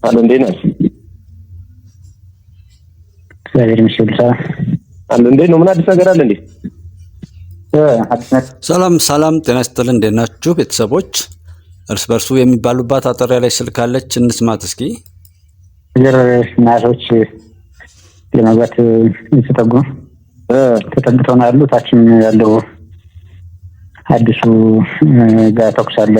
አለ እንዴት ነህ? እግዚአብሔር ይመስገን። አለ እንዴት ነው? ምን አዲስ ነገር አለ እንዴ? ሰላም ጤና ይስጥልን። እንዴት ናችሁ ቤተሰቦች? እርስ በርሱ የሚባሉባት አጠር ያለች ስልክ አለች፣ እንስማት እስኪ። ናቶች ለመግባት ተጠግተው ነው ያሉ። ታችም ያለው አዲሱ ጋር ተኩስ አለ።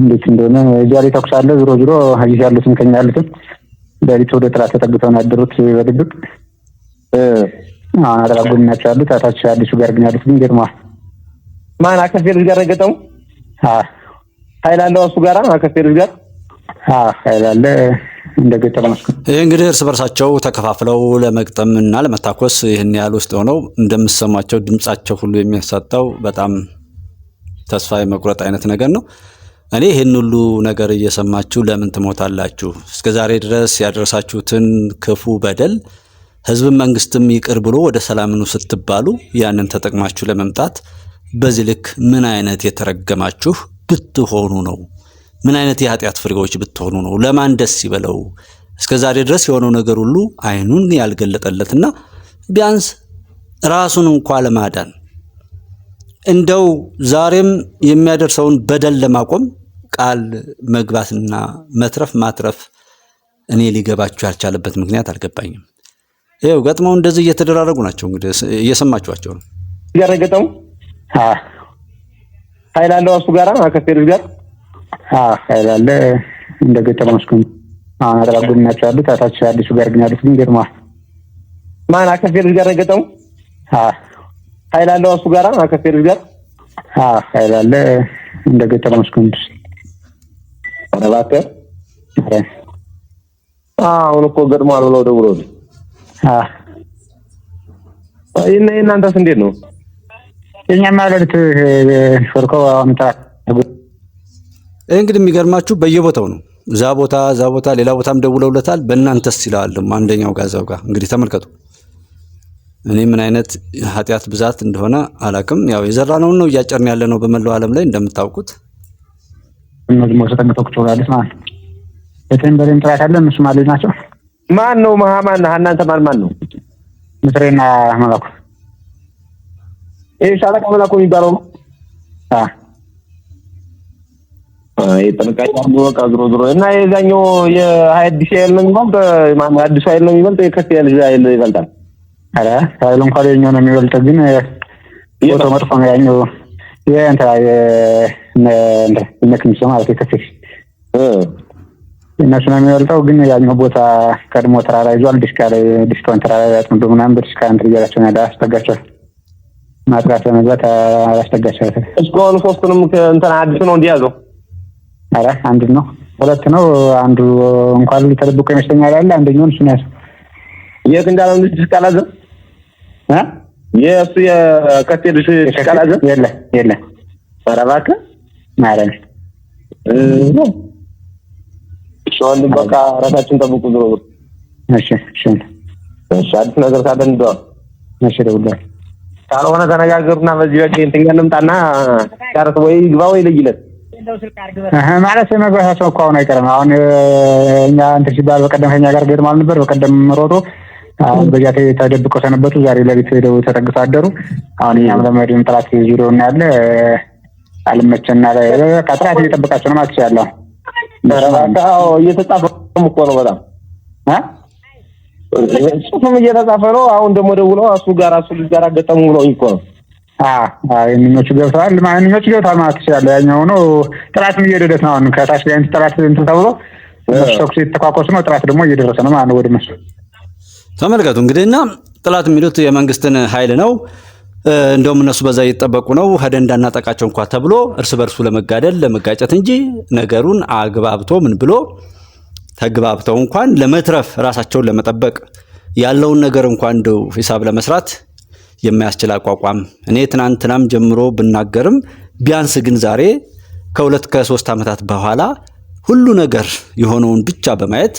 እንዴት እንደሆነ ዛሬ ተኩስ አለ። ዞሮ እዚህ ያሉትን ከኛ ያሉትን በሊት ወደ ጥላት ተጠግተው ነው ያደሩት በድብቅ። አድራጎናቸው ያሉት ታች አዲሱ ጋር ግን ያሉት ግን ገጥሟል። ማን አከፌር ጋር ረገጠው? ኃይል አለው እሱ ጋር አከፌር ጋር ኃይል አለ እንደገጠመው። ይሄ እንግዲህ እርስ በርሳቸው ተከፋፍለው ለመግጠምና ለመታኮስ ይሄን ያህል ውስጥ ሆነው እንደምትሰማቸው ድምጻቸው ሁሉ የሚያሳጣው በጣም ተስፋ የመቁረጥ አይነት ነገር ነው። እኔ ይሄን ሁሉ ነገር እየሰማችሁ ለምን ትሞታላችሁ? እስከዛሬ ድረስ ያደረሳችሁትን ክፉ በደል ህዝብም መንግስትም ይቅር ብሎ ወደ ሰላም ነው ስትባሉ ያንን ተጠቅማችሁ ለመምጣት በዚህ ልክ ምን አይነት የተረገማችሁ ብትሆኑ ነው? ምን አይነት የኃጢአት ፍሬዎች ብትሆኑ ነው? ለማን ደስ ይበለው? እስከዛሬ ድረስ የሆነው ነገር ሁሉ አይኑን ያልገለጠለትና ቢያንስ ራሱን እንኳን ለማዳን እንደው ዛሬም የሚያደርሰውን በደል ለማቆም ቃል መግባትና ማትረፍ እኔ ሊገባችሁ ያልቻለበት ምክንያት አልገባኝም። ይሄው ገጥመው እንደዚህ እየተደራረጉ ናቸው። እንግዲህ እየሰማችኋቸው ነው። ያረገጠው ኃይል አለው እሱ ጋር አከፌር ጋር ኃይል አለ እንደገጠመው እስኩ አድራጎናቸው ያሉት ታች አዲሱ ጋር ግን ያሉት ግን ገጥሟል። ማን አከፌር ጋር ረገጠው? ኃይል አለው እሱ ጋር አከፌር ጋር ኃይል አለ እንደገጠመው እስኩ አረባከ አሁን እኮ ገጥሟል ብለው ደውለው እናንተስ እንዴት ነው? እኛ ማለት ሾርኮ አምጣ እንግዲህ የሚገርማችሁ በየቦታው ነው። እዛ ቦታ ሌላ ቦታም ደውለውለታል። በእናንተስ ይላል አንደኛው ጋዛው ጋር እንግዲህ ተመልከቱ። እኔ ምን አይነት ኃጢአት ብዛት እንደሆነ አላቅም። ያው የዘራነውን ነው እያጨርን ያለ ነው በመላው ዓለም ላይ እንደምታውቁት። እነዚህ ሞተ ተንገተኩ ማለት ነው። በተንበረም ጥራት አለ እነሱ ማለት ናቸው። ማን ነው ማን እናንተ ማን ነው? ምትሬና መላኩ ሻለቃ መላኩ የሚባለው ነው። ጥንቃቄ አድርጎ በቃ ዞሮ እና የዛኛው የአዲስ ኃይል ነው የሚባል ማን አዲስ ኃይል ነው የሚበልጥ የከፍ ያለ ኃይል ይበልጣል። አረ ኃይል እንኳን የኛው ነው የሚበልጥ ግን የፎቶ መጥፎ ነው ያኛው የነክንስ ማለት የከፍሽ እነሱ ነው የሚበልጠው ግን ያኛው ቦታ ቀድሞ ተራራ ይዟል። ዲስካውን ተራራ ያጥምዱ ምናምን በዲስካውንት እያላቸው ነው ያስጠጋቸው ማጥቃት ለመግባት አላስጠጋቸው። እስካሁን ሶስቱንም እንትን አዲስ ነው እንዲያዘው። አረ አንድ ነው ሁለት ነው። አንዱ እንኳን ተደብቆ ይመስለኛል ያለ አንደኛው እሱ ነው። የት እንዳለው ልጅ ካላዘ የእሱ የከቴልሽ ካላዘ የለ ኧረ እባክህ ማለት ነው። ሾን በቃ ራሳችን ጠብቁ ድሮ። እሺ አዲስ ነገር ካለ እንደው ደውል ካልሆነ ተነጋገሩና በዚህ በቃ እንተኛ እንምጣና ዳርት ወይ ግባ ወይ ለይለት ማለት መግባታቸው እኮ አሁን አይቀርም። አሁን እኛ እንትን ሲባል በቀደም ከኛ ጋር ገጥሟል ነበር። በቀደም ሮጦ አሁን በዚያ ተደብቀው ሰነበቱ። ዛሬ ለቤት ሄደው ተጠግተው አደሩ። አሁን እኛም ለመድን ጥላት ዙሪያውን ያለ አልመቸና በቃ ጥራት እየጠበቃቸው ነው ማለት ይችላል። መረባታው እየተጻፈም እኮ ነው በጣም ጽሁፍም እየተጻፈ ነው። አሁን ደግሞ ደውለው እሱ ጋር ገጠሙ ብለውኝ እኮ ነው። የምኞቹ ገብተዋል ማለት ይችላል። ያኛው ነው ጥራትም እየደረሰ ነው። አሁን ከታች ላይ ጥራት እንትን ተብሎ ሶክስ የተቋቋሰ ነው። ጥራት ደግሞ እየደረሰ ነው ማለት ወደ መስሎ ተመልከቱ። እንግዲህና ጥላት የሚሉት የመንግስትን ኃይል ነው። እንደውም እነሱ በዛ እየተጠበቁ ነው ሄደን እንዳናጠቃቸው እንኳን ተብሎ እርስ በርሱ ለመጋጨት እንጂ ነገሩን አግባብቶ ምን ብሎ ተግባብተው እንኳን ለመትረፍ ራሳቸውን ለመጠበቅ ያለውን ነገር እንኳን እንደው ሂሳብ ለመስራት የማያስችል አቋቋም እኔ ትናንትናም ጀምሮ ብናገርም ቢያንስ ግን ዛሬ ከ2-3 ዓመታት በኋላ ሁሉ ነገር የሆነውን ብቻ በማየት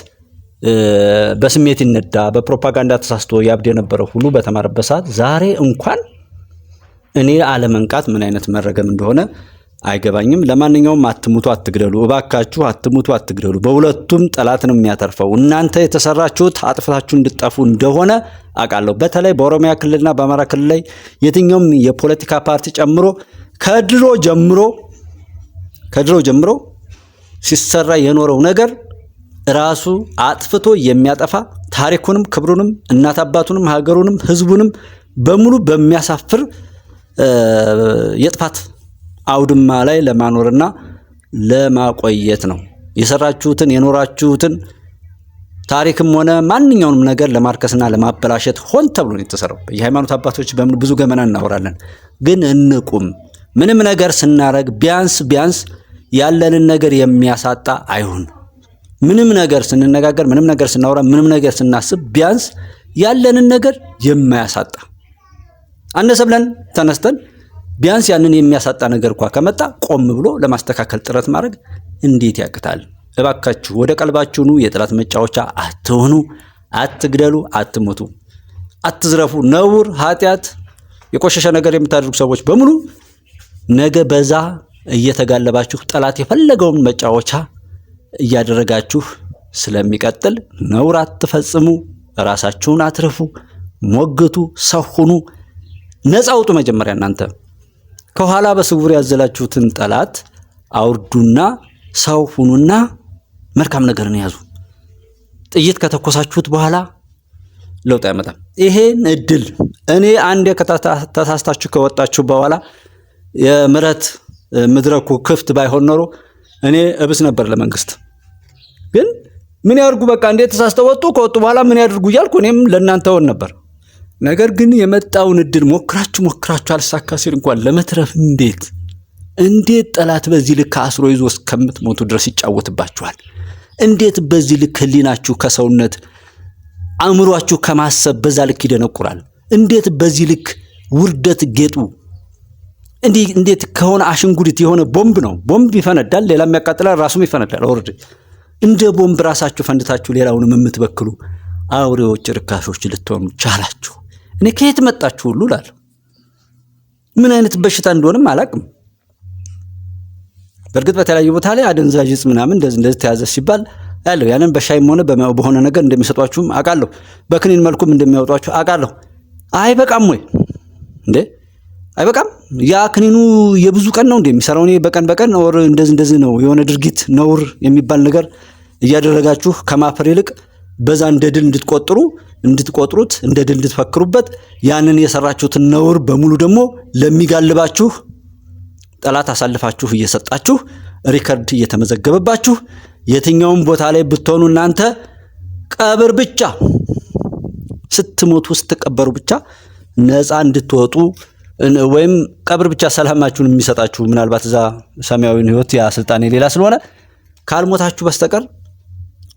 በስሜት ይነዳ በፕሮፓጋንዳ ተሳስቶ ያብድ የነበረው ሁሉ በተማረበት ሰዓት ዛሬ እንኳን እኔ አለመንቃት ምን አይነት መረገም እንደሆነ አይገባኝም። ለማንኛውም አትሙቱ፣ አትግደሉ፣ እባካችሁ አትሙቱ፣ አትግደሉ። በሁለቱም ጠላት ነው የሚያተርፈው። እናንተ የተሰራችሁት አጥፍታችሁ እንድጠፉ እንደሆነ አውቃለሁ። በተለይ በኦሮሚያ ክልልና በአማራ ክልል ላይ የትኛውም የፖለቲካ ፓርቲ ጨምሮ ከድሮ ጀምሮ ሲሰራ የኖረው ነገር ራሱ አጥፍቶ የሚያጠፋ ታሪኩንም ክብሩንም እናት አባቱንም ሀገሩንም ህዝቡንም በሙሉ በሚያሳፍር የጥፋት አውድማ ላይ ለማኖርና ለማቆየት ነው። የሰራችሁትን የኖራችሁትን ታሪክም ሆነ ማንኛውንም ነገር ለማርከስና ለማበላሸት ሆን ተብሎ ነው የተሰራው። የሃይማኖት አባቶች በሙሉ ብዙ ገመና እናወራለን፣ ግን እንቁም። ምንም ነገር ስናረግ ቢያንስ ያለንን ነገር የሚያሳጣ አይሁን። ምንም ነገር ስንነጋገር፣ ምንም ነገር ስናወራ፣ ምንም ነገር ስናስብ ቢያንስ ያለንን ነገር የማያሳጣ አነሰ ብለን ተነስተን ቢያንስ ያንን የሚያሳጣ ነገር እንኳን ከመጣ ቆም ብሎ ለማስተካከል ጥረት ማድረግ እንዴት ያቅታል? እባካችሁ ወደ ቀልባችሁ ኑ። የጠላት መጫወቻ አትሆኑ። አትግደሉ፣ አትሞቱ፣ አትዝረፉ። ነውር፣ ኃጢአት፣ የቆሸሸ ነገር የምታደርጉ ሰዎች በሙሉ ነገ በዛ እየተጋለባችሁ ጠላት የፈለገውን መጫወቻ እያደረጋችሁ ስለሚቀጥል ነውር አትፈጽሙ። ራሳችሁን አትርፉ፣ ሞግቱ፣ ሰው ሁኑ፣ ነፃ አውጡ። መጀመሪያ እናንተ ከኋላ በስውር ያዘላችሁትን ጠላት አውርዱና ሰው ሁኑና መልካም ነገርን ያዙ። ጥይት ከተኮሳችሁት በኋላ ለውጥ አይመጣም። ይሄን እድል እኔ አንዴ ተሳስታችሁ ከወጣችሁ በኋላ የምሕረት መድረኩ ክፍት ባይሆን ኖሮ እኔ እብስ ነበር ለመንግስት። ግን ምን ያርጉ በቃ እንዴት ተሳስተው ወጡ፣ ከወጡ በኋላ ምን ያድርጉ እያልኩ እኔም ለእናንተ ሆን ነበር። ነገር ግን የመጣውን እድል ሞክራችሁ አልሳካ ሲል እንኳን ለመትረፍ እንዴት ጠላት በዚህ ልክ አስሮ ይዞ እስከምትሞቱ ድረስ ይጫወትባችኋል? እንዴት በዚህ ልክ ህሊናችሁ ከሰውነት አእምሯችሁ ከማሰብ በዛ ልክ ይደነቁራል? እንዴት በዚህ ልክ ውርደት ጌጡ? እንዴት ከሆነ አሽንጉሊት የሆነ ቦምብ ነው። ቦምብ ይፈነዳል፣ ሌላም ያቃጥላል፣ ራሱም ይፈነዳል። ወርድ እንደ ቦምብ ራሳችሁ ፈንድታችሁ ሌላውንም የምትበክሉ አውሬዎች፣ ርካሾች ልትሆኑ ቻላችሁ። እኔ ከየት መጣችሁ ሁሉ እላለሁ። ምን አይነት በሽታ እንደሆነም አላቅም። በእርግጥ በተለያዩ ቦታ ላይ አደንዛዥ ዕፅ ምናምን እንደዚህ ተያዘ ሲባል ያለው ያንን በሻይም ሆነ በሆነ ነገር እንደሚሰጧችሁም አውቃለሁ። በክኒን መልኩም እንደሚያወጧችሁ አውቃለሁ። አይበቃም ወይ እንዴ? አይበቃም? ያ ክኒኑ የብዙ ቀን ነው እንደሚሰራው። እኔ በቀን ወር እንደዚህ ነው የሆነ ድርጊት ነውር የሚባል ነገር እያደረጋችሁ ከማፈር ይልቅ በዛ እንደ ድል እንድትቆጥሩት እንደ ድል እንድትፈክሩበት ያንን የሰራችሁትን ነውር በሙሉ ደግሞ ለሚጋልባችሁ ጠላት አሳልፋችሁ እየሰጣችሁ ሪከርድ እየተመዘገበባችሁ የትኛውም ቦታ ላይ ብትሆኑ እናንተ ቀብር ብቻ ስትሞቱ ስትቀበሩ ብቻ ነፃ እንድትወጡ ወይም ቀብር ብቻ ሰላማችሁን የሚሰጣችሁ ምናልባት እዛ ሰማያዊን ህይወት ያ ስልጣኔ ሌላ ስለሆነ ካልሞታችሁ በስተቀር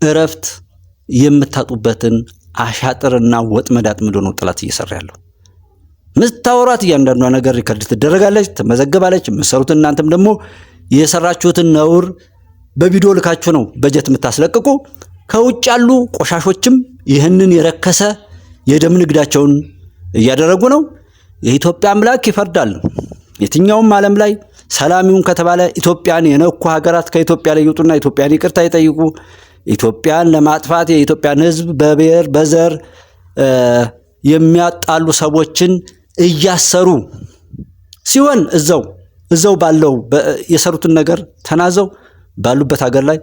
እረፍት የምታጡበትን አሻጥርና ወጥመድ አጥምዶ ነው ጠላት እየሰራ ያለው። ምታወራት እያንዳንዷ ነገር ሪከርድ ትደረጋለች፣ ትመዘገባለች። የምትሰሩት እናንተም ደግሞ የሰራችሁትን ነውር በቪዲዮ ልካችሁ ነው በጀት የምታስለቅቁ። ከውጭ ያሉ ቆሻሾችም ይህንን የረከሰ የደም ንግዳቸውን እያደረጉ ነው። የኢትዮጵያ አምላክ ይፈርዳል። የትኛውም ዓለም ላይ ሰላም ይሁን ከተባለ ኢትዮጵያን የነኩ ሀገራት ከኢትዮጵያ ላይ ይውጡና ኢትዮጵያን ይቅርታ ይጠይቁ። ኢትዮጵያን ለማጥፋት የኢትዮጵያን ሕዝብ በብሔር በዘር የሚያጣሉ ሰዎችን እያሰሩ ሲሆን እዛው ባለው የሰሩትን ነገር ተናዘው ባሉበት ሀገር ላይ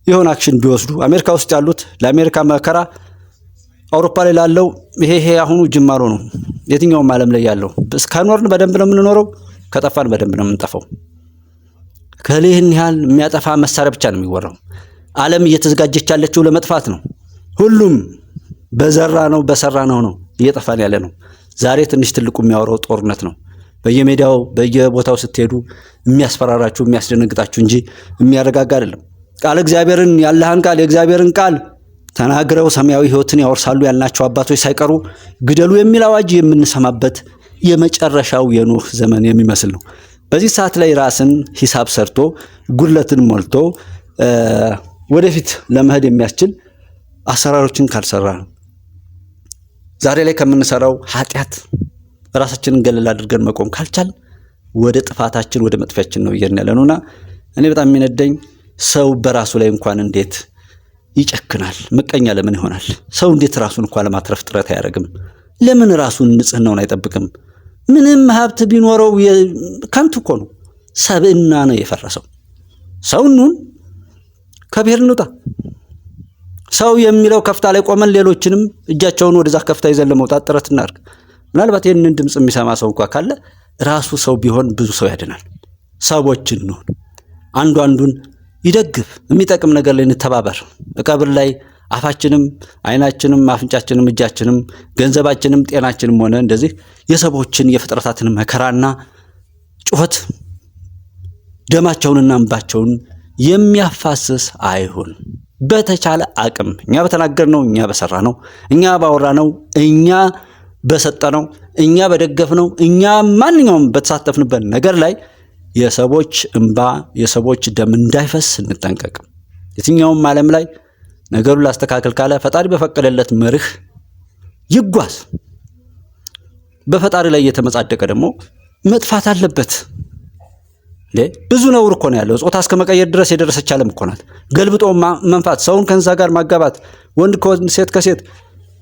የሆነ አክሽን ቢወስዱ አሜሪካ ውስጥ ያሉት ለአሜሪካ መከራ አውሮፓ ላይ ላለው ይሄ አሁኑ ጅማሮ ነው። የትኛውም ዓለም ላይ ያለው እስካኖርን በደንብ ነው የምንኖረው፣ ከጠፋን በደንብ ነው የምንጠፋው። ከሌህን ያህል የሚያጠፋ መሳሪያ ብቻ ነው የሚወራው። ዓለም እየተዘጋጀች ያለችው ለመጥፋት ነው። ሁሉም በሰራ ነው እየጠፋን ያለ ነው። ዛሬ ትንሽ ትልቁ የሚያወራው ጦርነት ነው። በየሜዳው በየቦታው ስትሄዱ የሚያስፈራራችሁ የሚያስደነግጣችሁ እንጂ የሚያረጋጋ አይደለም። ቃል እግዚአብሔርን ያለህን ቃል የእግዚአብሔርን ቃል ተናግረው ሰማያዊ ሕይወትን ያወርሳሉ ያልናቸው አባቶች ሳይቀሩ ግደሉ የሚል አዋጅ የምንሰማበት የመጨረሻው የኖህ ዘመን የሚመስል ነው። በዚህ ሰዓት ላይ ራስን ሂሳብ ሰርቶ ጉድለትን ሞልቶ ወደፊት ለመሄድ የሚያስችል አሰራሮችን ካልሰራ ነው ዛሬ ላይ ከምንሰራው ኃጢአት ራሳችንን ገለል አድርገን መቆም ካልቻል ወደ ጥፋታችን ወደ መጥፊያችን ነው እየሄድን ያለነውና እኔ በጣም የሚነደኝ ሰው በራሱ ላይ እንኳን እንዴት ይጨክናል? ምቀኛ ለምን ይሆናል? ሰው እንዴት ራሱን እንኳን ለማትረፍ ጥረት አያደርግም? ለምን ራሱን ንጽህናውን አይጠብቅም? ምንም ሀብት ቢኖረው ከንቱ እኮ ነው። ሰብእና ነው የፈረሰው። ሰውኑን ከብሔር እንውጣ። ሰው የሚለው ከፍታ ላይ ቆመን ሌሎችንም እጃቸውን ወደዛ ከፍታ ይዘን ለመውጣት ጥረት እናድርግ። ምናልባት ይህንን ድምፅ የሚሰማ ሰው እንኳን ካለ ራሱ ሰው ቢሆን ብዙ ሰው ያድናል። ሰዎችን ነው አንዱ አንዱን ይደግፍ። የሚጠቅም ነገር ላይ እንተባበር። ቀብር ላይ አፋችንም አይናችንም አፍንጫችንም እጃችንም ገንዘባችንም ጤናችንም ሆነ እንደዚህ የሰዎችን የፍጥረታትን መከራና ጩኸት ደማቸውንና እንባቸውን የሚያፋስስ አይሁን። በተቻለ አቅም እኛ በተናገርነው፣ እኛ በሰራነው፣ እኛ ባወራነው፣ እኛ በሰጠነው፣ እኛ በደገፍነው፣ እኛ ማንኛውም በተሳተፍንበት ነገር ላይ የሰዎች እንባ የሰዎች ደም እንዳይፈስ እንጠንቀቅ። የትኛውም ዓለም ላይ ነገሩን ላስተካከል ካለ ፈጣሪ በፈቀደለት መርህ ይጓዝ። በፈጣሪ ላይ እየተመጻደቀ ደግሞ መጥፋት አለበት። ብዙ ነውር እኮ ነው ያለው። ጾታ እስከ መቀየር ድረስ የደረሰች ዓለም እኮ ናት። ገልብጦ መንፋት፣ ሰውን ከእንስሳ ጋር ማጋባት፣ ወንድ ከወንድ ሴት ከሴት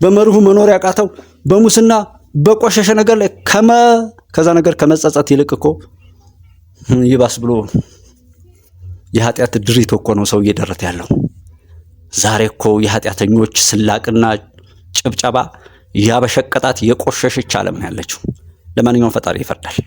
በመርሁ መኖር ያቃተው በሙስና በቆሸሸ ነገር ላይ ከዛ ነገር ከመጸጸት ይልቅ እኮ ይባስ ብሎ የኃጢአት ድሪቶ እኮ ነው ሰው እየደረተ ያለው። ዛሬ እኮ የኃጢአተኞች ስላቅና ጭብጨባ ያበሸቀጣት የቆሸሸች ዓለም ነው ያለችው። ለማንኛውም ፈጣሪ ይፈርዳል።